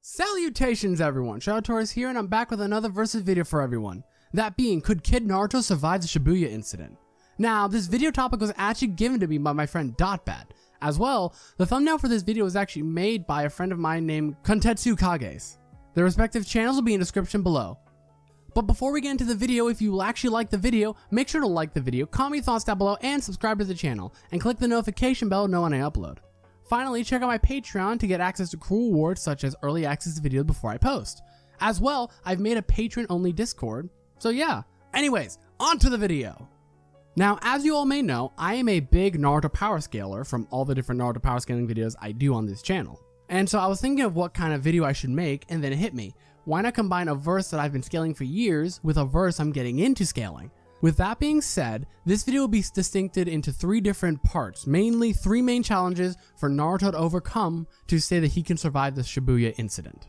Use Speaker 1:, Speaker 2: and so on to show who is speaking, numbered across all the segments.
Speaker 1: Salutations everyone, Shadowtaurus here, and I'm back with another versus video for everyone. That being, could Kid Naruto survive the Shibuya incident? Now, this video topic was actually given to me by my friend Dotbat. As well, the thumbnail for this video was actually made by a friend of mine named Kontetsu Kages. Their respective channels will be in the description below. But before we get into the video, if you actually like the video, make sure to like the video, comment your thoughts down below, and subscribe to the channel, and click the notification bell to know when I upload. Finally, check out my Patreon to get access to cool rewards such as early access to videos before I post. As well, I've made a patron-only Discord, so yeah. Anyways, on to the video. Now, as you all may know, I am a big Naruto power scaler from all the different Naruto power scaling videos I do on this channel. And so I was thinking of what kind of video I should make, and then it hit me. Why not combine a verse that I've been scaling for years with a verse I'm getting into scaling? With that being said, this video will be distincted into 3 different parts, mainly 3 main challenges for Naruto to overcome to say that he can survive the Shibuya incident.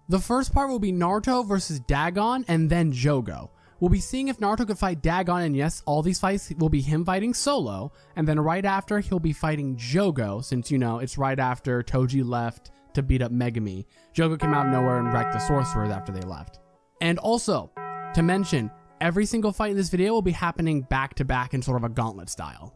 Speaker 1: The first part will be Naruto versus Dagon and then Jogo. We'll be seeing if Naruto could fight Dagon, and yes, all these fights will be him fighting solo, and then right after he'll be fighting Jogo, since you know, it's right after Toji left to beat up Megumi. Jogo came out of nowhere and wrecked the sorcerers after they left. And also, to mention, every single fight in this video will be happening back to back in sort of a gauntlet style.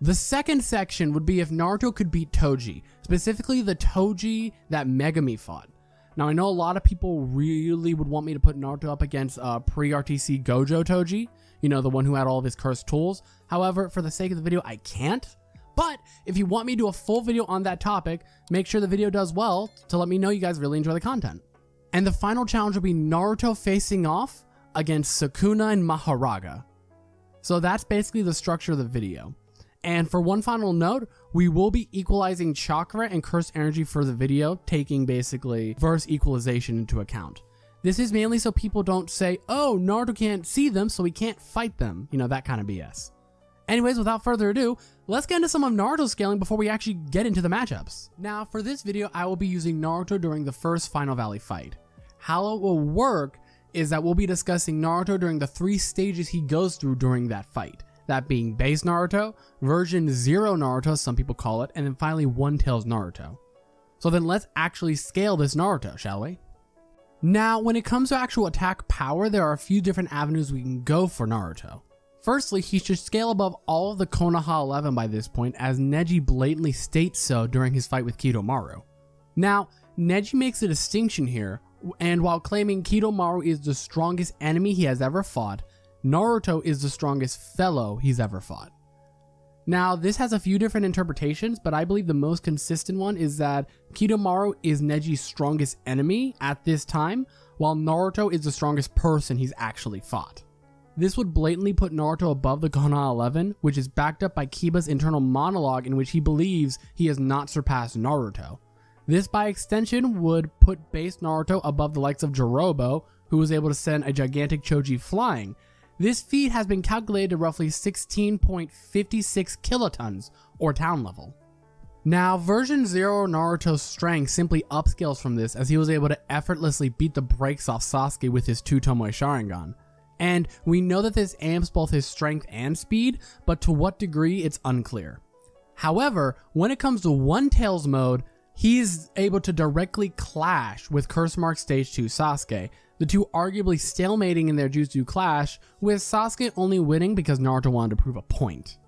Speaker 1: The second section would be if Naruto could beat Toji, specifically the Toji that Megumi fought. Now I know a lot of people really would want me to put Naruto up against pre-RTC Gojo Toji, you know, the one who had all of his cursed tools. However, for the sake of the video, I can't. But if you want me to do a full video on that topic, make sure the video does well to let me know you guys really enjoy the content. And the final challenge will be Naruto facing off against Sukuna and Maharaga. So that's basically the structure of the video. And for one final note, we will be equalizing chakra and cursed energy for the video, taking basically verse equalization into account. This is mainly so people don't say, oh, Naruto can't see them, so he can't fight them. You know, that kind of BS. Anyways, without further ado, let's get into some of Naruto's scaling before we actually get into the matchups. Now, for this video, I will be using Naruto during the first Final Valley fight. How it will work is that we'll be discussing Naruto during the 3 stages he goes through during that fight. That being Base Naruto, Version 0 Naruto, some people call it, and then finally One Tails Naruto. So then let's actually scale this Naruto, shall we? Now, when it comes to actual attack power, there are a few different avenues we can go for Naruto. Firstly, he should scale above all of the Konoha 11 by this point, as Neji blatantly states so during his fight with Kidomaru. Now, Neji makes a distinction here, and while claiming Kidomaru is the strongest enemy he has ever fought, Naruto is the strongest fellow he's ever fought. Now, this has a few different interpretations, but I believe the most consistent one is that Kidomaru is Neji's strongest enemy at this time, while Naruto is the strongest person he's actually fought. This would blatantly put Naruto above the Konoha 11, which is backed up by Kiba's internal monologue in which he believes he has not surpassed Naruto. This by extension would put base Naruto above the likes of Jirobo, who was able to send a gigantic Choji flying. This feat has been calculated to roughly 16.56 kilotons, or town level. Now, version 0 Naruto's strength simply upscales from this, as he was able to effortlessly beat the brakes off Sasuke with his 2 Tomoe Sharingan. And we know that this amps both his strength and speed, but to what degree it's unclear. However, when it comes to One Tails mode, he is able to directly clash with Curse Mark Stage 2 Sasuke, the two arguably stalemating in their jutsu clash, with Sasuke only winning because Naruto wanted to prove a point.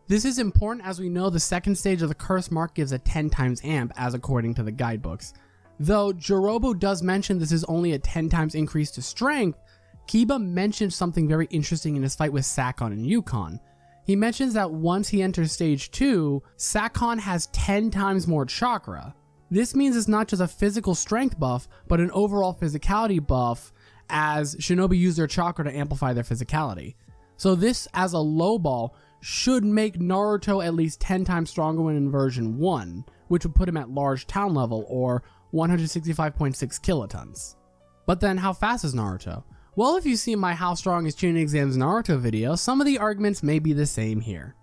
Speaker 1: This is important as we know the second stage of the Curse Mark gives a 10 times amp, as according to the guidebooks. Though Jirobo does mention this is only a 10 times increase to strength, Kiba mentioned something very interesting in his fight with Sakon and Yukon. He mentions that once he enters stage 2, Sakon has 10 times more chakra. This means it's not just a physical strength buff, but an overall physicality buff, as shinobi use their chakra to amplify their physicality. So this, as a low ball, should make Naruto at least 10 times stronger when in version 1, which would put him at large town level, or 165.6 kilotons. But then how fast is Naruto? Well, if you see my How Strong is Chunin Exams Naruto video, some of the arguments may be the same here.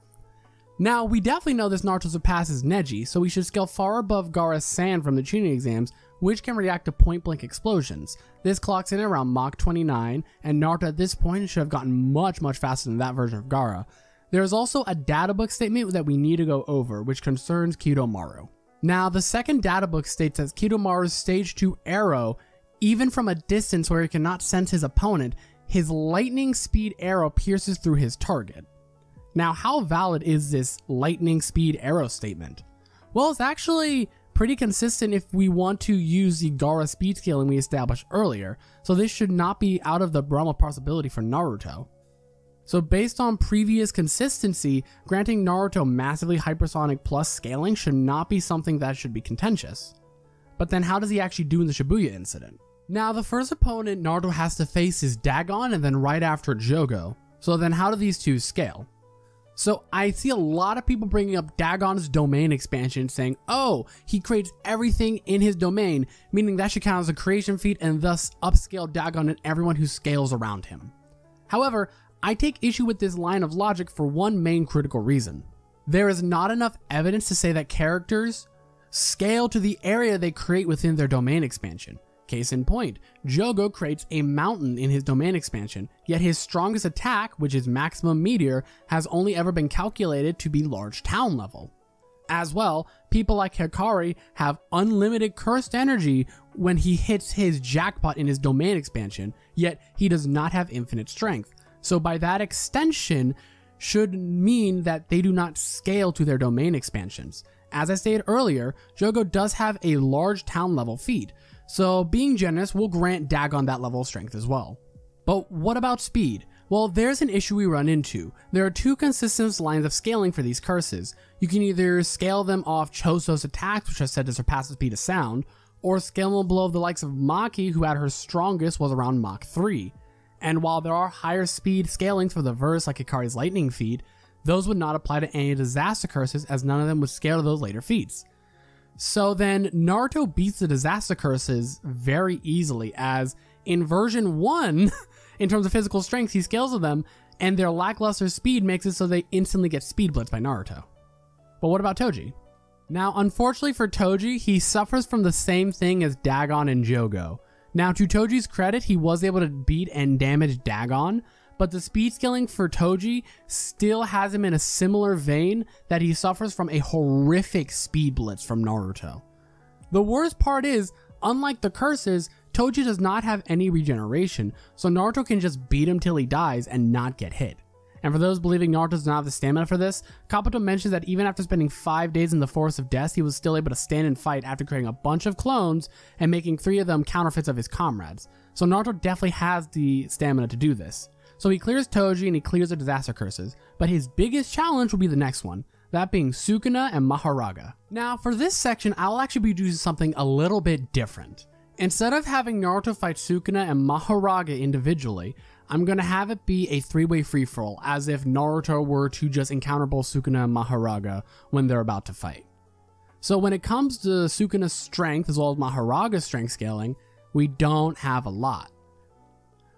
Speaker 1: Now, we definitely know this Naruto surpasses Neji, so we should scale far above Gaara's Sand from the Chunin Exams, which can react to point-blank explosions. This clocks in around Mach 29, and Naruto at this point should have gotten much faster than that version of Gaara. There is also a databook statement that we need to go over, which concerns Kidomaru. Now, the second data book states that Kidomaru's stage 2 arrow, even from a distance where he cannot sense his opponent, his lightning speed arrow pierces through his target. Now, how valid is this lightning speed arrow statement? Well, it's actually pretty consistent if we want to use the Gaara speed scaling we established earlier, so this should not be out of the realm of possibility for Naruto. So based on previous consistency, granting Naruto massively hypersonic plus scaling should not be something that should be contentious. But then how does he actually do in the Shibuya incident? Now, the first opponent Naruto has to face is Dagon, and then right after Jogo. So then how do these two scale? So I see a lot of people bringing up Dagon's domain expansion saying, oh, he creates everything in his domain, meaning that should count as a creation feat and thus upscale Dagon and everyone who scales around him. However, I take issue with this line of logic for one main critical reason. There is not enough evidence to say that characters scale to the area they create within their domain expansion. Case in point, Jogo creates a mountain in his domain expansion, yet his strongest attack, which is Maximum Meteor, has only ever been calculated to be large town level. As well, people like Hikari have unlimited cursed energy when he hits his jackpot in his domain expansion, yet he does not have infinite strength. So by that extension, should mean that they do not scale to their domain expansions. As I stated earlier, Jogo does have a large town level feat, so being generous will grant Dagon that level of strength as well. But what about speed? Well, there's an issue we run into. There are two consistent lines of scaling for these curses. You can either scale them off Choso's attacks, which are said to surpass the speed of sound, or scale them below the likes of Maki, who at her strongest was around Mach 3. And while there are higher speed scalings for the verse like Hikari's lightning feat, those would not apply to any disaster curses as none of them would scale to those later feats. So then Naruto beats the disaster curses very easily, as in version 1, in terms of physical strength, he scales with them, and their lackluster speed makes it so they instantly get speed blitzed by Naruto. But what about Toji? Now, unfortunately for Toji, he suffers from the same thing as Dagon and Jogo. Now, to Toji's credit, he was able to beat and damage Dagon, but the speed scaling for Toji still has him in a similar vein that he suffers from a horrific speed blitz from Naruto. The worst part is, unlike the curses, Toji does not have any regeneration, so Naruto can just beat him till he dies and not get hit. And for those believing Naruto does not have the stamina for this, Kabuto mentions that even after spending 5 days in the Forest of Death, he was still able to stand and fight after creating a bunch of clones and making 3 of them counterfeits of his comrades. So Naruto definitely has the stamina to do this. So he clears Toji and he clears the disaster curses, but his biggest challenge will be the next one, that being Sukuna and Mahoraga. Now for this section, I'll actually be doing something a little bit different. Instead of having Naruto fight Sukuna and Mahoraga individually, I'm going to have it be a 3-way free-for-all, as if Naruto were to just encounter both Sukuna and Mahoraga when they're about to fight. So when it comes to Sukuna's strength as well as Mahoraga's strength scaling, we don't have a lot.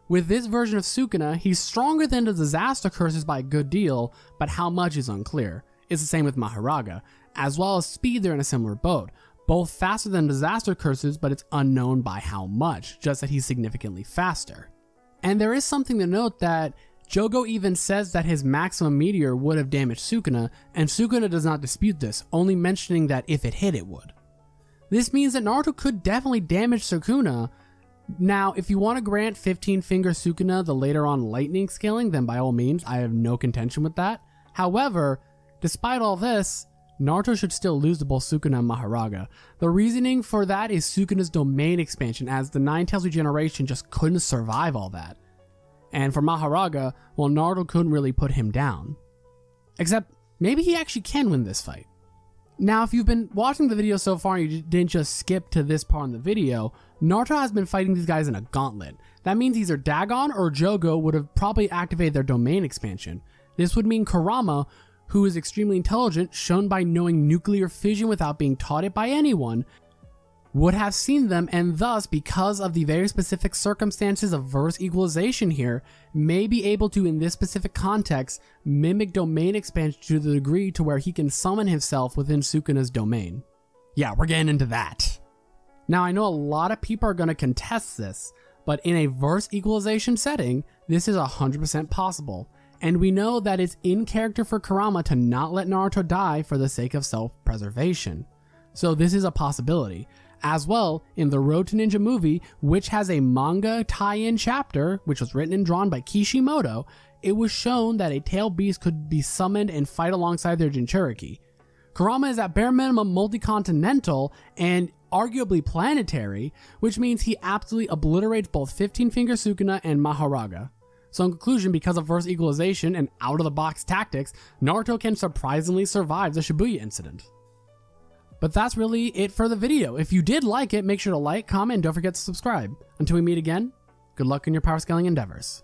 Speaker 1: With this version of Sukuna, he's stronger than the disaster curses by a good deal, but how much is unclear. It's the same with Mahoraga. As well as speed, they're in a similar boat. Both faster than disaster curses, but it's unknown by how much, just that he's significantly faster. And there is something to note that Jogo even says that his maximum meteor would have damaged Sukuna, and Sukuna does not dispute this, only mentioning that if it hit, it would. This means that Naruto could definitely damage Sukuna. Now, if you want to grant 15-finger Sukuna the later on lightning scaling, then by all means, I have no contention with that. However, despite all this, Naruto should still lose to both Sukuna and Mahoraga. The reasoning for that is Sukuna's domain expansion, as the Nine Tails regeneration just couldn't survive all that. And for Mahoraga, well, Naruto couldn't really put him down. Except, maybe he actually can win this fight. Now, if you've been watching the video so far and you didn't just skip to this part in the video, Naruto has been fighting these guys in a gauntlet. That means either Dagon or Jogo would have probably activated their domain expansion. This would mean Kurama, who is extremely intelligent, shown by knowing nuclear fission without being taught it by anyone, would have seen them, and thus, because of the very specific circumstances of verse equalization here, may be able to, in this specific context, mimic domain expansion to the degree to where he can summon himself within Sukuna's domain. Yeah, we're getting into that. Now, I know a lot of people are going to contest this, but in a verse equalization setting, this is 100% possible. And we know that it's in character for Kurama to not let Naruto die for the sake of self-preservation. So this is a possibility. As well, in the Road to Ninja movie, which has a manga tie-in chapter, which was written and drawn by Kishimoto, it was shown that a tail beast could be summoned and fight alongside their Jinchuriki. Kurama is at bare minimum multi-continental and arguably planetary, which means he absolutely obliterates both 15-Finger Sukuna and Mahoraga. So in conclusion, because of verse equalization and out-of-the-box tactics, Naruto can surprisingly survive the Shibuya incident. But that's really it for the video. If you did like it, make sure to like, comment, and don't forget to subscribe. Until we meet again, good luck in your power scaling endeavors.